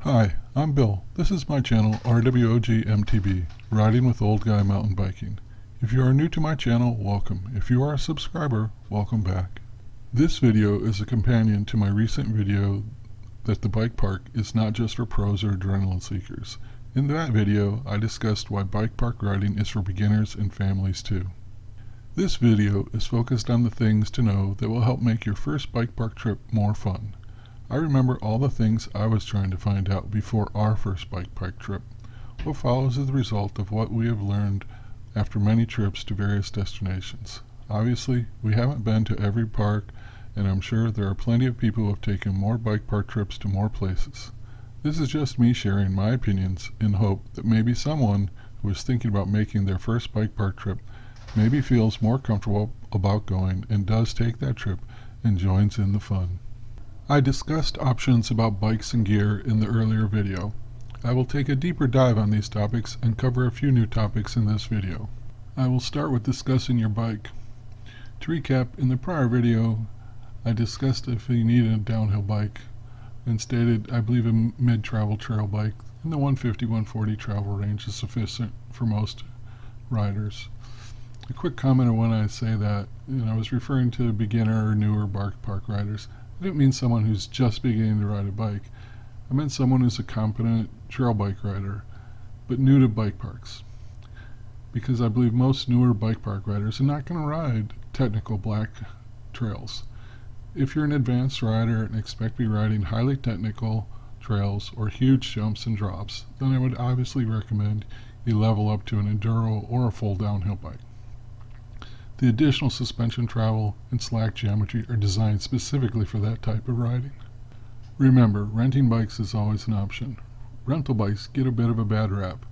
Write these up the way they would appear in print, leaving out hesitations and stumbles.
Hi, I'm Bill. This is my channel, RWOGMTB, Riding with Old Guy Mountain Biking. If you are new to my channel, welcome. If you are a subscriber, welcome back. This video is a companion to my recent video that the bike park is not just for pros or adrenaline seekers. In that video, I discussed why bike park riding is for beginners and families too. This video is focused on the things to know that will help make your first bike park trip more fun. I remember all the things I was trying to find out before our first bike park trip. What follows is the result of what we have learned after many trips to various destinations. Obviously, we haven't been to every park, and I'm sure there are plenty of people who have taken more bike park trips to more places. This is just me sharing my opinions in hope that maybe someone who is thinking about making their first bike park trip maybe feels more comfortable about going and does take that trip and joins in the fun. I discussed options about bikes and gear in the earlier video. I will take a deeper dive on these topics and cover a few new topics in this video. I will start with discussing your bike. To recap, in the prior video, I discussed if you need a downhill bike and stated I believe a mid-travel trail bike in the 150-140 travel range is sufficient for most riders. A quick comment on when I say that, I was referring to beginner or newer bike park riders. I didn't mean someone who's just beginning to ride a bike. I meant someone who's a competent trail bike rider, but new to bike parks. Because I believe most newer bike park riders are not going to ride technical black trails. If you're an advanced rider and expect to be riding highly technical trails or huge jumps and drops, then I would obviously recommend you level up to an enduro or a full downhill bike. The additional suspension travel and slack geometry are designed specifically for that type of riding. Remember, renting bikes is always an option. Rental bikes get a bit of a bad rap.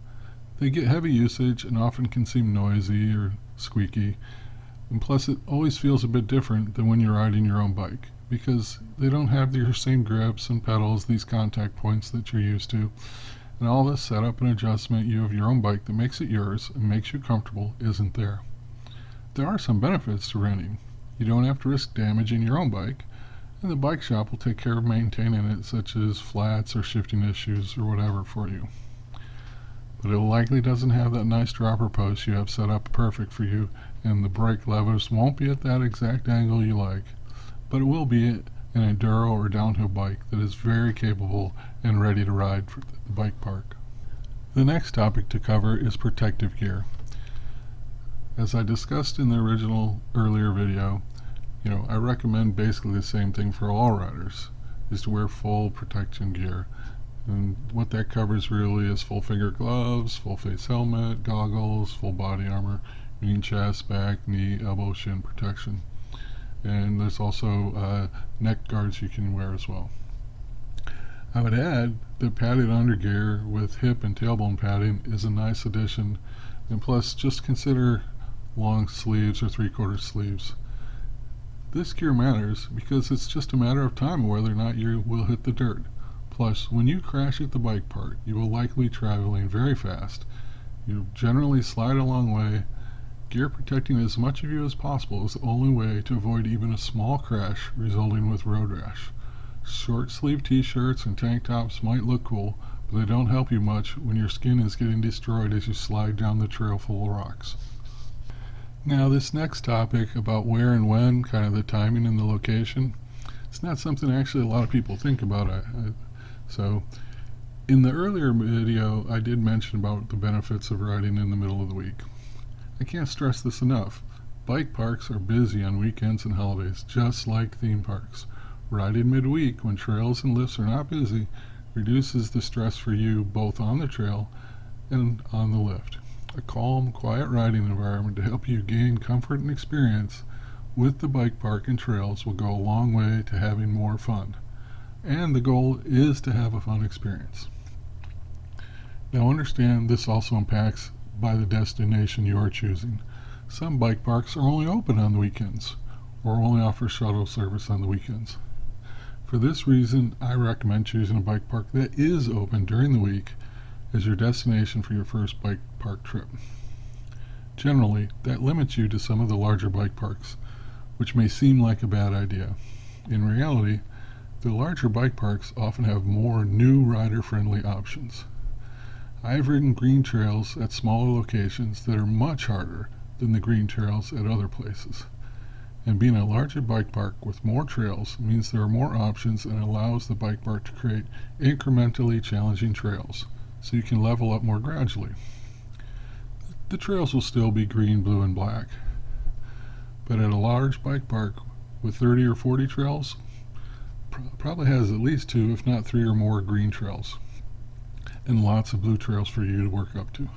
They get heavy usage and often can seem noisy or squeaky, and plus it always feels a bit different than when you're riding your own bike, because they don't have your same grips and pedals, these contact points that you're used to, and all this setup and adjustment you have your own bike that makes it yours and makes you comfortable isn't there. There are some benefits to renting. You don't have to risk damaging your own bike, and the bike shop will take care of maintaining it, such as flats or shifting issues or whatever for you. But it likely doesn't have that nice dropper post you have set up perfect for you, and the brake levers won't be at that exact angle you like, but it will be an enduro or downhill bike that is very capable and ready to ride for the bike park. The next topic to cover is protective gear. As I discussed in the earlier video, I recommend basically the same thing for all riders, is to wear full protection gear. And what that covers really is full finger gloves, full face helmet, goggles, full body armor, meaning chest, back, knee, elbow, shin protection. And there's also neck guards you can wear as well. I would add that padded undergear with hip and tailbone padding is a nice addition, and plus just consider long sleeves or 3/4 sleeves. This gear matters because it's just a matter of time whether or not you will hit the dirt. Plus, when you crash at the bike park, you will likely be traveling very fast. You generally slide a long way. Gear protecting as much of you as possible is the only way to avoid even a small crash resulting with road rash. Short sleeve t-shirts and tank tops might look cool, but they don't help you much when your skin is getting destroyed as you slide down the trail full of rocks. Now this next topic about where and when, kind of the timing and the location, it's not something actually a lot of people think about. So in the earlier video I did mention about the benefits of riding in the middle of the week. I can't stress this enough. Bike parks are busy on weekends and holidays, just like theme parks. Riding midweek when trails and lifts are not busy reduces the stress for you both on the trail and on the lift. A calm, quiet riding environment to help you gain comfort and experience with the bike park and trails will go a long way to having more fun. And the goal is to have a fun experience. Now understand this also impacts by the destination you are choosing. Some bike parks are only open on the weekends or only offer shuttle service on the weekends. For this reason, I recommend choosing a bike park that is open during the week as your destination for your first bike park trip. Generally, that limits you to some of the larger bike parks, which may seem like a bad idea. In reality, The larger bike parks often have more new rider-friendly options. I've ridden green trails at smaller locations that are much harder than the green trails at other places. And being a larger bike park with more trails means there are more options and allows the bike park to create incrementally challenging trails, so you can level up more gradually. The trails will still be green, blue, and black, but at a large bike park with 30 or 40 trails, probably has at least 2, if not 3 or more green trails, and lots of blue trails for you to work up to.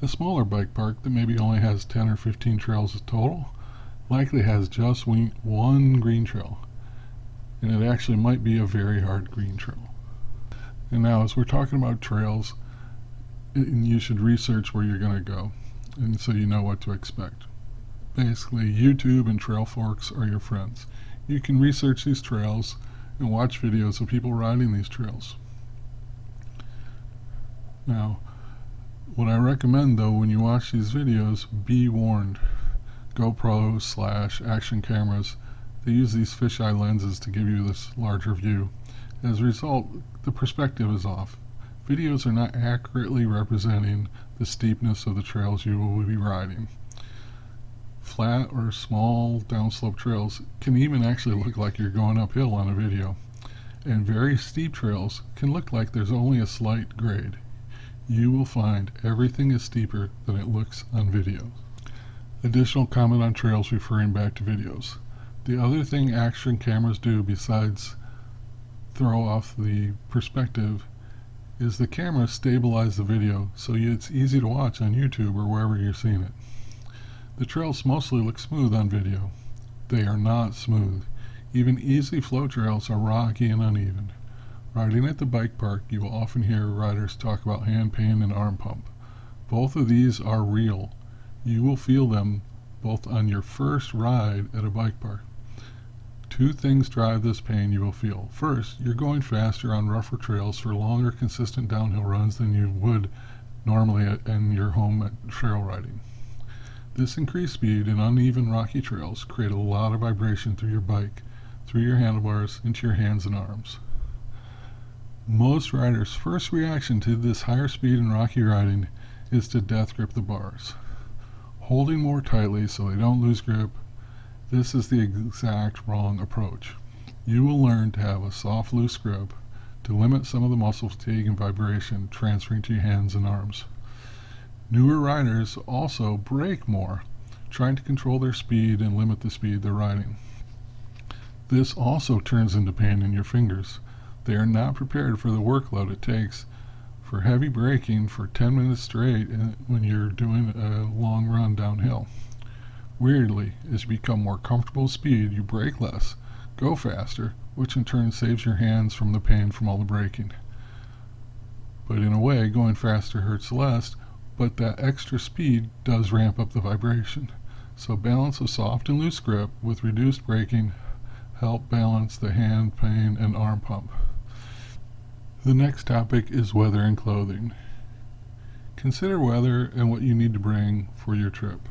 A smaller bike park that maybe only has 10 or 15 trails total likely has just one green trail, and it actually might be a very hard green trail. And now, as we're talking about trails, you should research where you're going to go, and so you know what to expect. Basically, YouTube and trail forks are your friends. You can research these trails and watch videos of people riding these trails. Now, what I recommend though when you watch these videos, be warned. GoPro/action cameras, they use these fisheye lenses to give you this larger view. As a result, the perspective is off. Videos are not accurately representing the steepness of the trails you will be riding. Flat or small downslope trails can even actually look like you're going uphill on a video, and very steep trails can look like there's only a slight grade. You will find everything is steeper than it looks on video. Additional comment on trails referring back to videos. The other thing action cameras do besides throw off the perspective is the camera stabilize the video so it's easy to watch on YouTube or wherever you're seeing it. The trails mostly look smooth on video. They are not smooth. Even easy flow trails are rocky and uneven. Riding at the bike park, you will often hear riders talk about hand pain and arm pump. Both of these are real. You will feel them both on your first ride at a bike park. 2 things drive this pain you will feel. First, you're going faster on rougher trails for longer, consistent downhill runs than you would normally in your home at trail riding. This increased speed in uneven rocky trails create a lot of vibration through your bike, through your handlebars, into your hands and arms. Most riders' first reaction to this higher speed and rocky riding is to death grip the bars, holding more tightly so they don't lose grip. This is the exact wrong approach. You will learn to have a soft, loose grip to limit some of the muscle fatigue and vibration transferring to your hands and arms. Newer riders also brake more, trying to control their speed and limit the speed they're riding. This also turns into pain in your fingers. They are not prepared for the workload it takes for heavy braking for 10 minutes straight when you're doing a long run downhill. Weirdly, as you become more comfortable with speed, you brake less, go faster, which in turn saves your hands from the pain from all the braking. But in a way, going faster hurts less, but that extra speed does ramp up the vibration. So balance a soft and loose grip with reduced braking help balance the hand pain and arm pump. The next topic is weather and clothing. Consider weather and what you need to bring for your trip.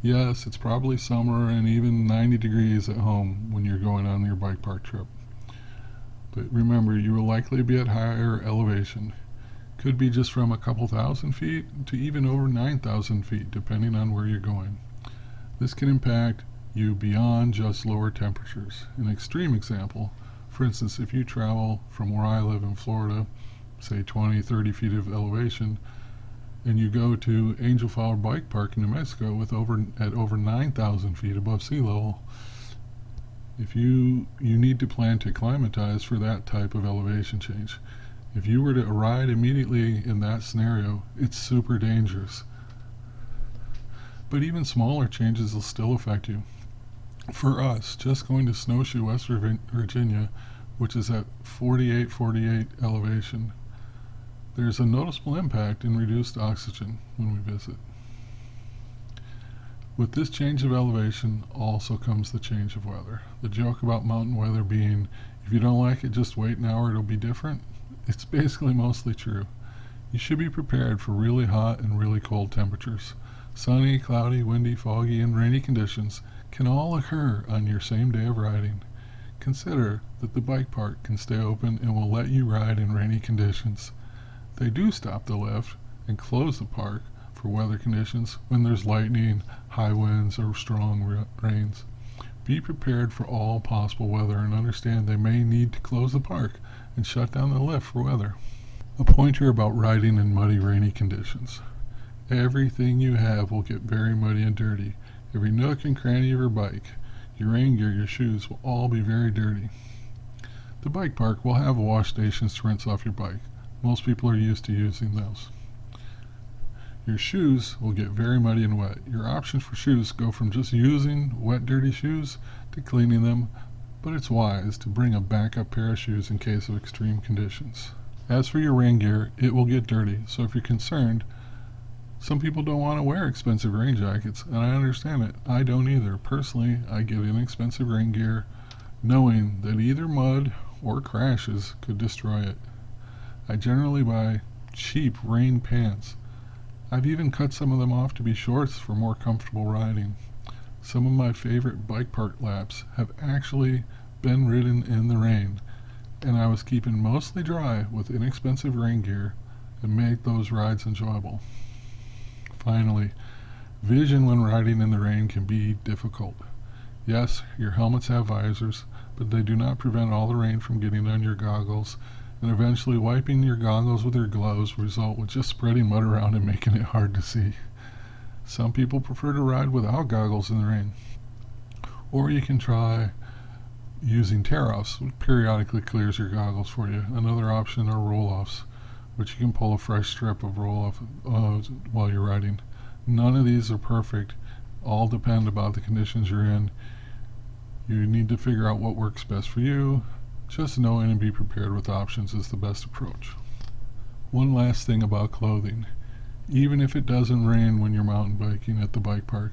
Yes, it's probably summer and even 90 degrees at home when you're going on your bike park trip. But remember, you will likely be at higher elevation. Could be just from a couple thousand feet to even over 9,000 feet, depending on where you're going. This can impact you beyond just lower temperatures. An extreme example, for instance, if you travel from where I live in Florida, say 20, 30 feet of elevation, and you go to Angel Flower Bike Park in New Mexico at over 9,000 feet above sea level, if you need to plan to acclimatize for that type of elevation change. If you were to ride immediately in that scenario, it's super dangerous. But even smaller changes will still affect you. For us, just going to Snowshoe, West Virginia, which is at 48 elevation, there's a noticeable impact in reduced oxygen when we visit. With this change of elevation also comes the change of weather. The joke about mountain weather being, if you don't like it, just wait an hour, it'll be different. It's basically mostly true. You should be prepared for really hot and really cold temperatures. Sunny, cloudy, windy, foggy, and rainy conditions can all occur on your same day of riding. consider that the bike park can stay open and will let you ride in rainy conditions. They do stop the lift and close the park for weather conditions when there's lightning, high winds, or strong rains. Be prepared for all possible weather and understand they may need to close the park and shut down the lift for weather. A pointer about riding in muddy, rainy conditions. Everything you have will get very muddy and dirty. Every nook and cranny of your bike, your rain gear, your shoes will all be very dirty. The bike park will have wash stations to rinse off your bike. Most people are used to using those. Your shoes will get very muddy and wet. Your options for shoes go from just using wet, dirty shoes to cleaning them, but it's wise to bring a backup pair of shoes in case of extreme conditions. As for your rain gear, it will get dirty, so if you're concerned, some people don't want to wear expensive rain jackets, and I understand it. I don't either. Personally, I get inexpensive rain gear knowing that either mud or crashes could destroy it. I generally buy cheap rain pants. I've even cut some of them off to be shorts for more comfortable riding. Some of my favorite bike park laps have actually been ridden in the rain, and I was keeping mostly dry with inexpensive rain gear and made those rides enjoyable. Finally, vision when riding in the rain can be difficult. Yes, your helmets have visors, but they do not prevent all the rain from getting on your goggles, and eventually wiping your goggles with your gloves result with just spreading mud around and making it hard to see. Some people prefer to ride without goggles in the rain. Or you can try using tear-offs, which periodically clears your goggles for you. Another option are roll-offs, which you can pull a fresh strip of roll-off while you're riding. None of these are perfect. All depend about the conditions you're in. You need to figure out what works best for you. Just knowing and be prepared with options is the best approach. One last thing about clothing. Even if it doesn't rain when you're mountain biking at the bike park,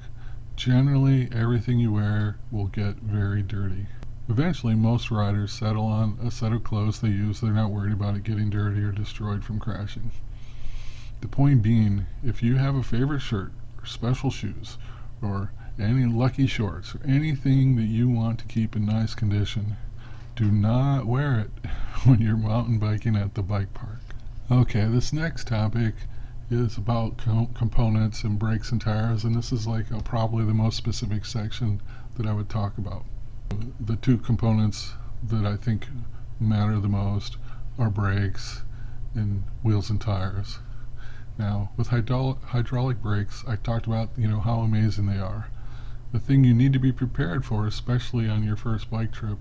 generally everything you wear will get very dirty. Eventually, most riders settle on a set of clothes they use. They're not worried about it getting dirty or destroyed from crashing. The point being, if you have a favorite shirt or special shoes or any lucky shorts or anything that you want to keep in nice condition, do not wear it when you're mountain biking at the bike park. Okay, this next topic is about components and brakes and tires, and this is probably the most specific section that I would talk about. The two components that I think matter the most are brakes and wheels and tires. Now, with hydraulic brakes, I talked about how amazing they are. The thing you need to be prepared for, especially on your first bike trip,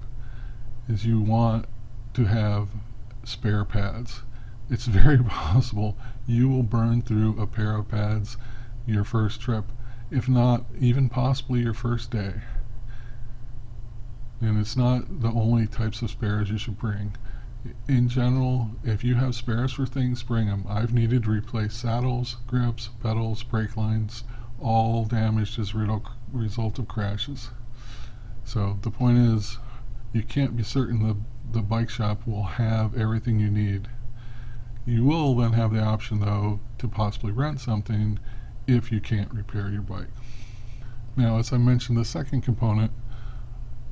is you want to have spare pads. It's very possible you will burn through a pair of pads your first trip, if not even possibly your first day. And it's not the only types of spares you should bring. In general, if you have spares for things, bring them. I've needed to replace saddles, grips, pedals, brake lines, all damaged as a result of crashes. So the point is, you can't be certain the bike shop will have everything you need. You will then have the option, though, to possibly rent something if you can't repair your bike. Now, as I mentioned, the second component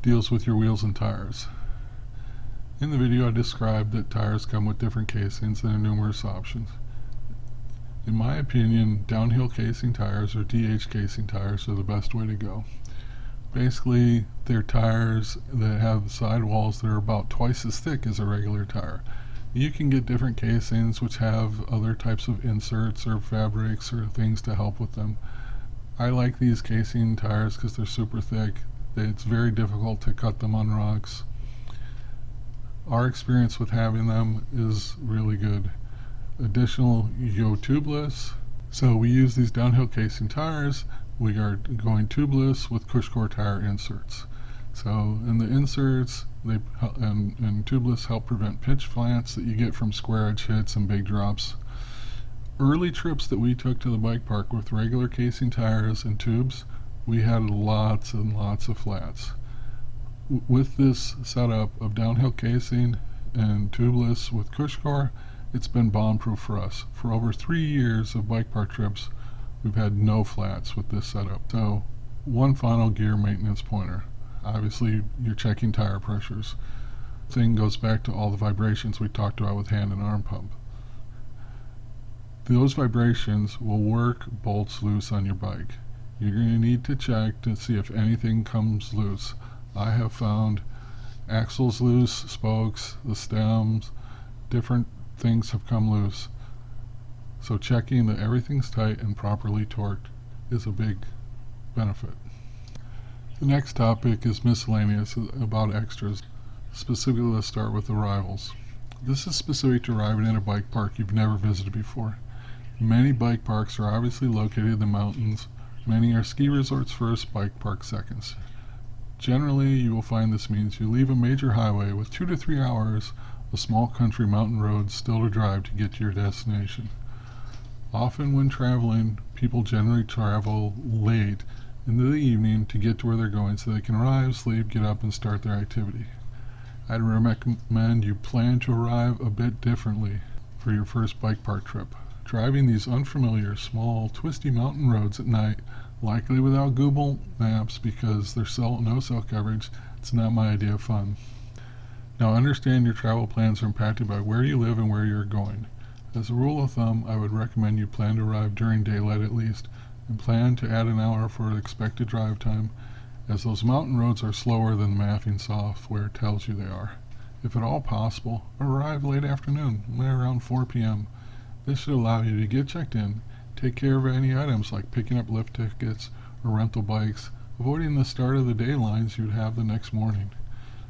deals with your wheels and tires. In the video, I described that tires come with different casings and numerous options. In my opinion, downhill casing tires or DH casing tires are the best way to go. Basically, they're tires that have sidewalls that are about twice as thick as a regular tire. You can get different casings which have other types of inserts or fabrics or things to help with them. I like these casing tires because they're super thick. It's very difficult to cut them on rocks. Our experience with having them is really good. Additional, you go tubeless. So we use these downhill casing tires. We are going tubeless with Cushcore tire inserts. So in the inserts and tubeless help prevent pitch flats that you get from square edge hits and big drops. Early trips that we took to the bike park with regular casing tires and tubes, we had lots and lots of flats. With this setup of downhill casing and tubeless with Cushcore, it's been bomb-proof for us. For over 3 years of bike park trips, we've had no flats with this setup. So, one final gear maintenance pointer. Obviously, you're checking tire pressures. Thing goes back to all the vibrations we talked about with hand and arm pump. Those vibrations will work bolts loose on your bike. You're going to need to check to see if anything comes loose. I have found axles loose, spokes, the stems, different things have come loose. So checking that everything's tight and properly torqued is a big benefit. The next topic is miscellaneous, about extras. Specifically, let's start with arrivals. This is specific to arriving at a bike park you've never visited before. Many bike parks are obviously located in the mountains. Many are ski resorts first, bike parks seconds. Generally, you will find this means you leave a major highway with 2 to 3 hours of small country mountain roads still to drive to get to your destination. Often when traveling, people generally travel late into the evening to get to where they're going so they can arrive, sleep, get up, and start their activity. I'd recommend you plan to arrive a bit differently for your first bike park trip. Driving these unfamiliar, small, twisty mountain roads at night, likely without Google Maps because there's no cell coverage, it's not my idea of fun. Now understand your travel plans are impacted by where you live and where you're going. As a rule of thumb, I would recommend you plan to arrive during daylight at least, and plan to add an hour for expected drive time, as those mountain roads are slower than the mapping software tells you they are. If at all possible, arrive late afternoon, around 4 p.m. This should allow you to get checked in, take care of any items like picking up lift tickets or rental bikes, avoiding the start of the day lines you'd have the next morning.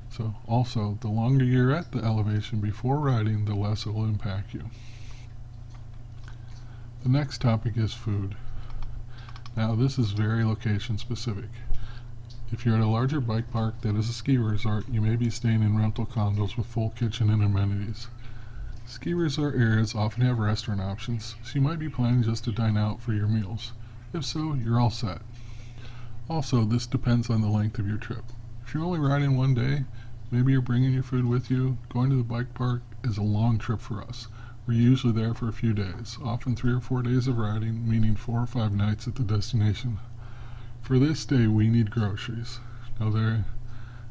So also, the longer you're at the elevation before riding, the less it will impact you. The next topic is food. Now this is very location specific. If you're at a larger bike park that is a ski resort, you may be staying in rental condos with full kitchen and amenities. Ski resort areas often have restaurant options, so you might be planning just to dine out for your meals. If so, you're all set. Also, this depends on the length of your trip. If you're only riding one day, maybe you're bringing your food with you. Going to the bike park is a long trip for us. We're usually there for a few days, often 3 or 4 days of riding, meaning 4 or 5 nights at the destination. For this day, we need groceries. Now,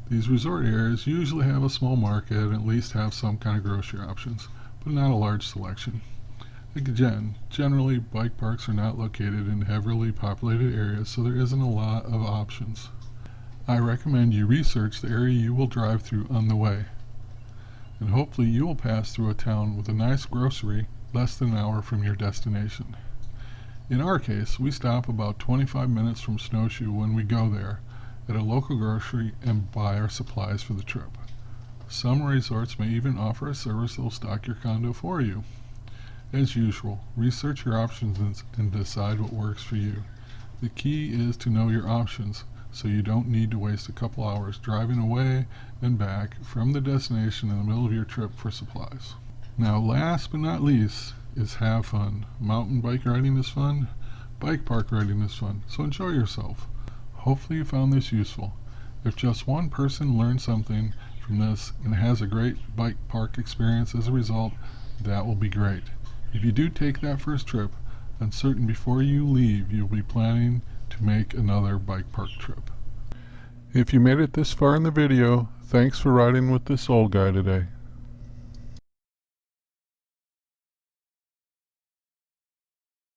these resort areas usually have a small market and at least have some kind of grocery options, but not a large selection. Again, generally, bike parks are not located in heavily populated areas, so there isn't a lot of options. I recommend you research the area you will drive through on the way, and hopefully you will pass through a town with a nice grocery less than an hour from your destination. In our case, we stop about 25 minutes from Snowshoe when we go there at a local grocery and buy our supplies for the trip. Some resorts may even offer a service that will stock your condo for you. As usual, research your options and decide what works for you. The key is to know your options, so you don't need to waste a couple hours driving away and back from the destination in the middle of your trip for supplies. Now, last but not least is have fun. Mountain bike riding is fun. Bike park riding is fun. So enjoy yourself. Hopefully you found this useful. If just one person learned something from this and has a great bike park experience as a result, that will be great. If you do take that first trip, I'm certain before you leave you'll be planning to make another bike park trip. If you made it this far in the video, thanks for riding with this old guy today.